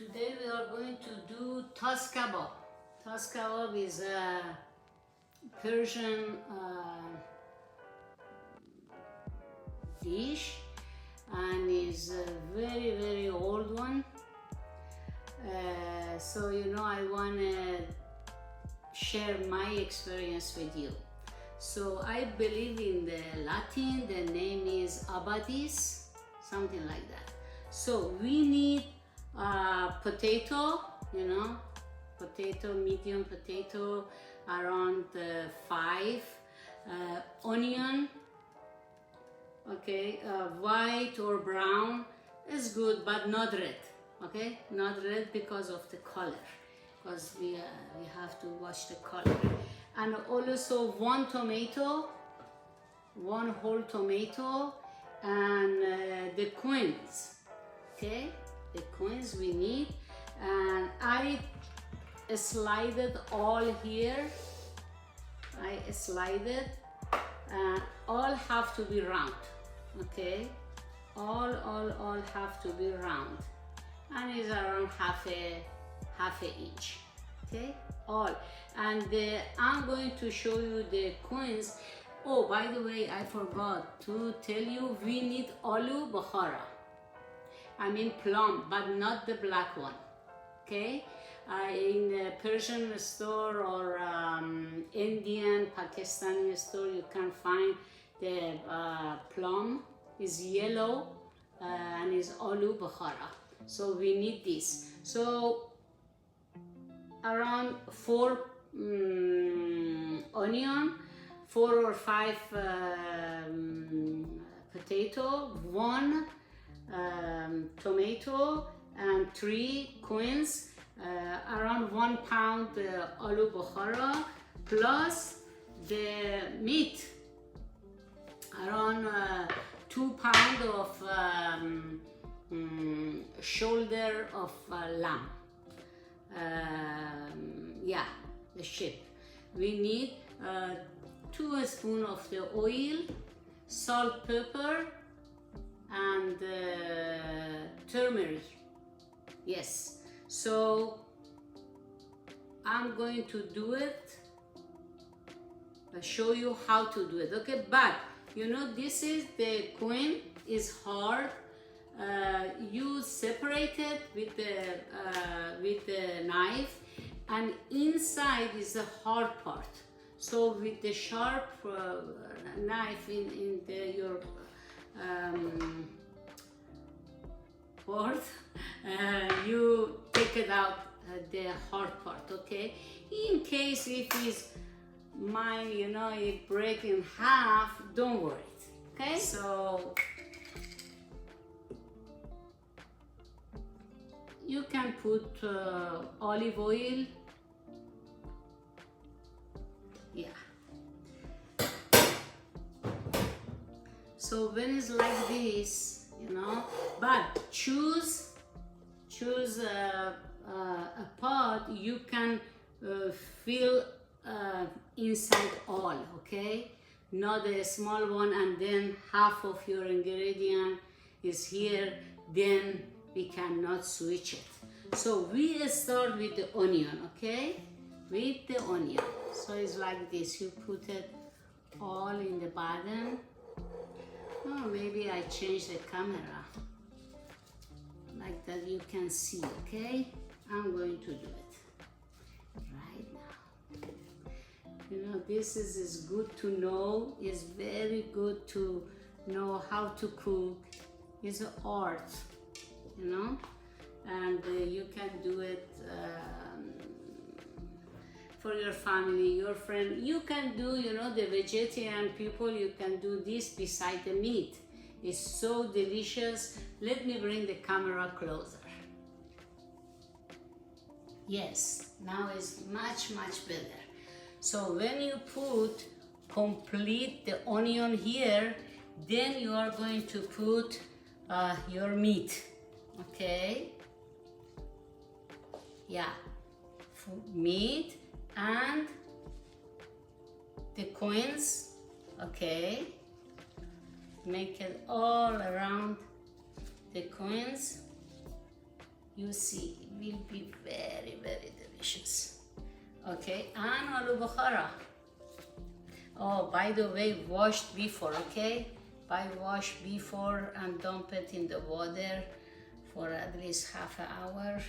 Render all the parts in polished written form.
Today we are going to do tas kebab. Tas kebab is a Persian dish and is a very old one. So I want to share my experience with you. So I believe in the Latin, the name is abadis, something like that. So we need potato, medium potato, around 5, onion, okay, white or brown is good, but not red, okay, not red because of the color, because we have to watch the color. And also 1 tomato, 1 whole tomato, and the quince, okay, the quince we need. And I slide it all here. I slide it, and all have to be round, okay, all have to be round, and it's around half a inch, okay, all. And I'm going to show you the quince. Oh, by the way, I forgot to tell you, we need aloo bukhara, I mean plum, but not the black one, okay. In the Persian store or Indian, Pakistani store, you can find the plum is yellow and is aloo bukhara. So we need this. So around 4 onion, 4 or 5 potato, 1 tomato, and 3 quince, around 1 pound aloo bukhara, plus the meat, around 2 pounds of shoulder of lamb. Yeah, the sheep. We need 2 spoons of the oil, salt, pepper, and turmeric. Yes. So I'm going to do it. I'll show you how to do it. Okay, but this is the queen is hard. You separate it with the knife, and inside is the hard part. So with the sharp knife in your board, you take it out the hard part, okay. In case if it's mine, it break in half, don't worry, okay. So you can put olive oil, yeah. So when it's like this, but choose a pot you can fill inside all, okay, not a small one and then half of your ingredient is here, then we cannot switch it. So we start with the onion, okay, with the onion. So it's like this, you put it all in the bottom. Oh, maybe I change the camera like that you can see, okay. I'm going to do it right now. This is good to know. It's very good to know how to cook. It's an art, and you can do it for your family, your friend. You can do, the vegetarian people, you can do this beside the meat. It's so delicious. Let me bring the camera closer. Yes, now it's much better. So when you put complete the onion here, then you are going to put your meat, okay. Yeah, meat and the quince, okay. Make it all around the quince, You see, it will be very, very delicious. Okay, and aloo bukhara. Oh, by the way, washed before, okay? Wash before and dump it in the water for at least half an hour.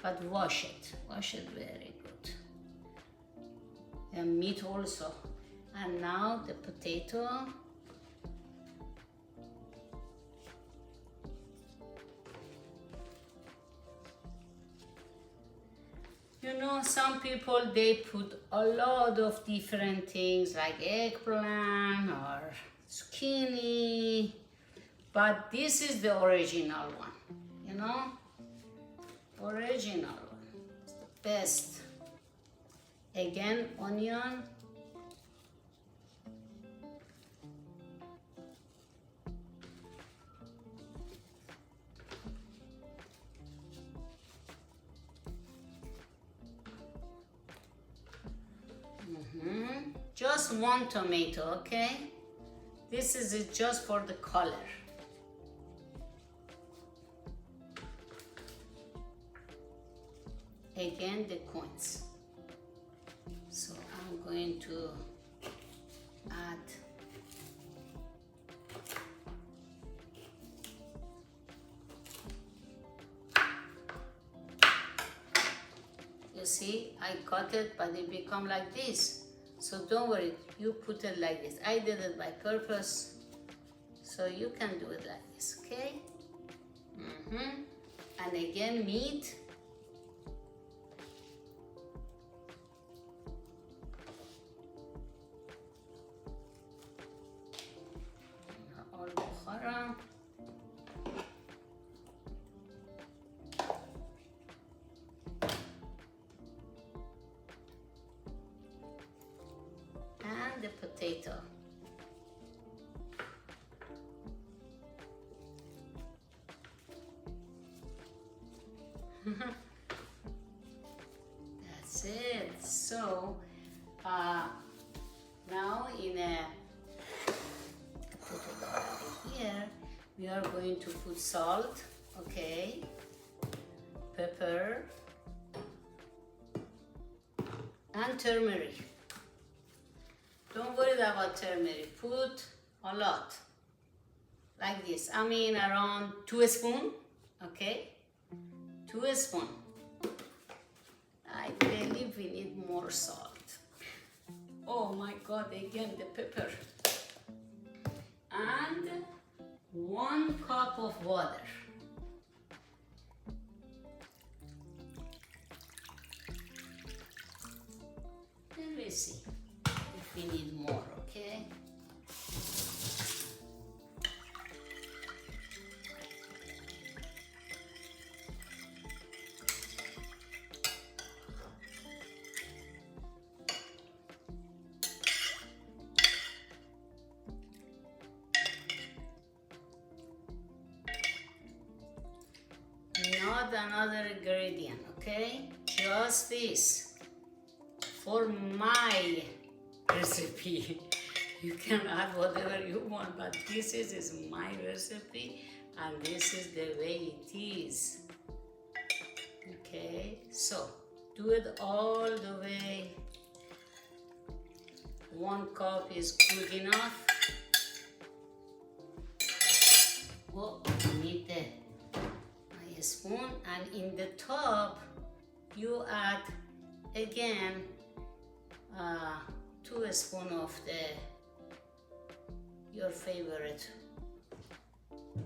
But wash it very good. And meat also. And now the potato. You know, some people, they put a lot of different things like eggplant or zucchini, but this is the original one, you know? Original one, it's the best. Again, onion. Just one tomato, okay? This is it just for the color. Again, the coins. So I'm going to add you see, I cut it, but it become like this. So don't worry, you put it like this. I did it by purpose, so you can do it like this, okay? And again, meat. Aloo bukhara. The potato. That's it. So now in a put it already here, we are going to put salt, okay, pepper, and turmeric. Don't worry about turmeric, put a lot, like this. I mean around 2 spoons, okay? 2 spoons. I believe we need more salt. Oh my God, again the pepper. And 1 cup of water. Let me see. We need more, okay? Not another ingredient, okay? Just this for my recipe. You can add whatever you want, but this is my recipe and this is the way it is. Okay, so do it all the way. 1 cup is good enough. Oh, I need my spoon, and in the top you add again 2 spoons of your favorite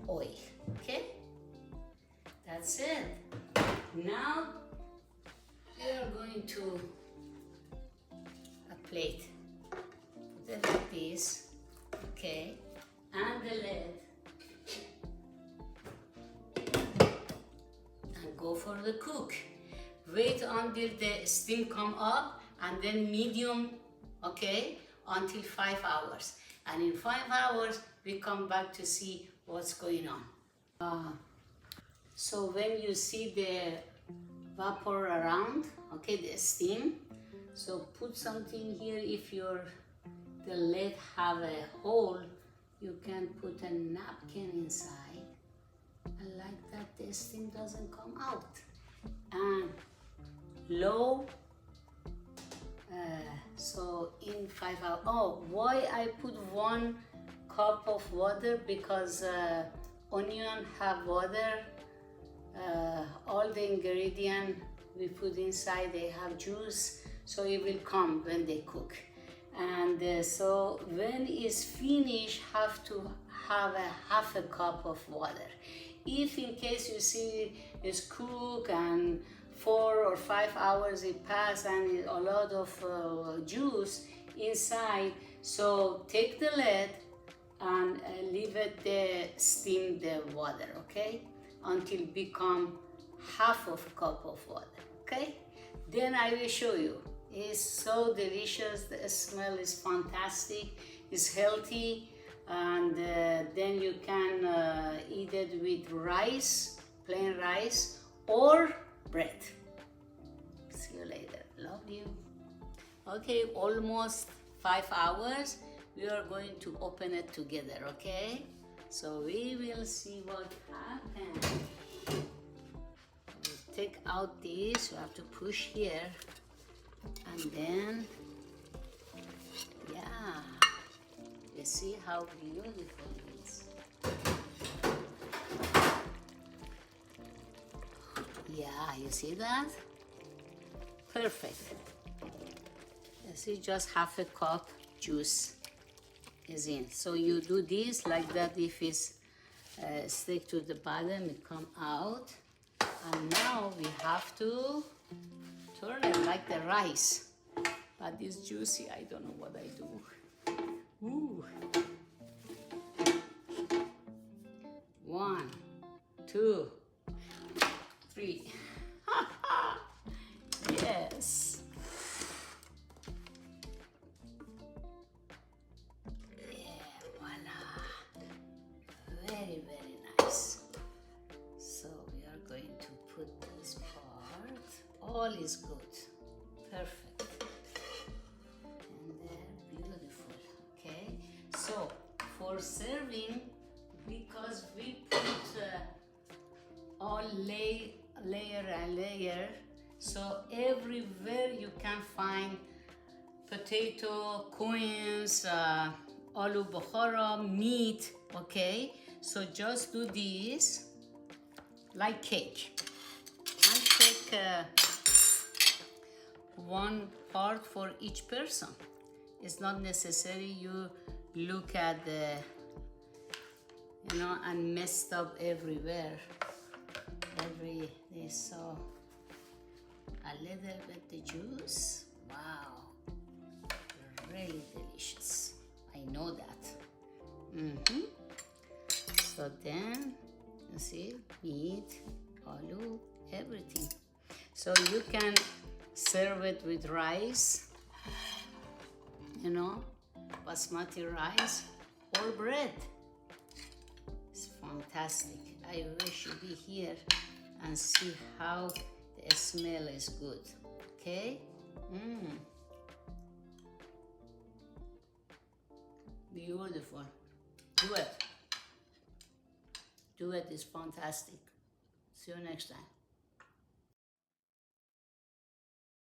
oil, okay? That's it. Now we are going to a plate. Put it like this, okay? And the lid. And go for the cook. Wait until the steam come up, and then medium, okay, until 5 hours. And in 5 hours, we come back to see what's going on. So when you see the vapor around, okay, the steam, so put something here. If the lid have a hole, you can put a napkin inside I like that the steam doesn't come out. And low, so in 5 hours. Oh, why I put 1 cup of water? Because onion have water. All the ingredient we put inside, they have juice, so it will come when they cook. And so when it's finished, have to have half a cup of water. If in case you see it's cooked and 4 or 5 hours it passed and a lot of juice inside, so take the lid and leave it there, steam the water, okay, until become half of a cup of water, okay? Then I will show you. It's so delicious, the smell is fantastic, it's healthy, and then you can eat it with rice, plain rice, or bread. See you later. Love you. Okay, almost 5 hours. We are going to open it together, okay? So we will see what happens. We'll take out this. You have to push here, and then, yeah. You see how beautiful it is. Yeah, you see that? Perfect. You see, just half a cup juice is in. So you do this like that. If it's stick to the bottom, it come out. And now we have to turn it like the rice. But it's juicy. I don't know what I do. Ooh. 1, 2, 3. Yes. Yeah, voila. Very, very nice. So we are going to put this part. All is good. Perfect. And they're beautiful. Okay. So for serving, because we put all layer and layer, so everywhere you can find potato, coins, aloo bukhara, meat, okay? So just do this like cake and take 1 part for each person. It's not necessary you look at the, you know, and messed up everywhere. So a little bit the juice. Wow, really delicious. I know that. So then you see, meat, aloo, everything. So you can serve it with rice, you know, basmati rice or bread. It's fantastic. I wish you'd be here and see how the smell is good. Okay? Beautiful. Do it. Do it. It's fantastic. See you next time.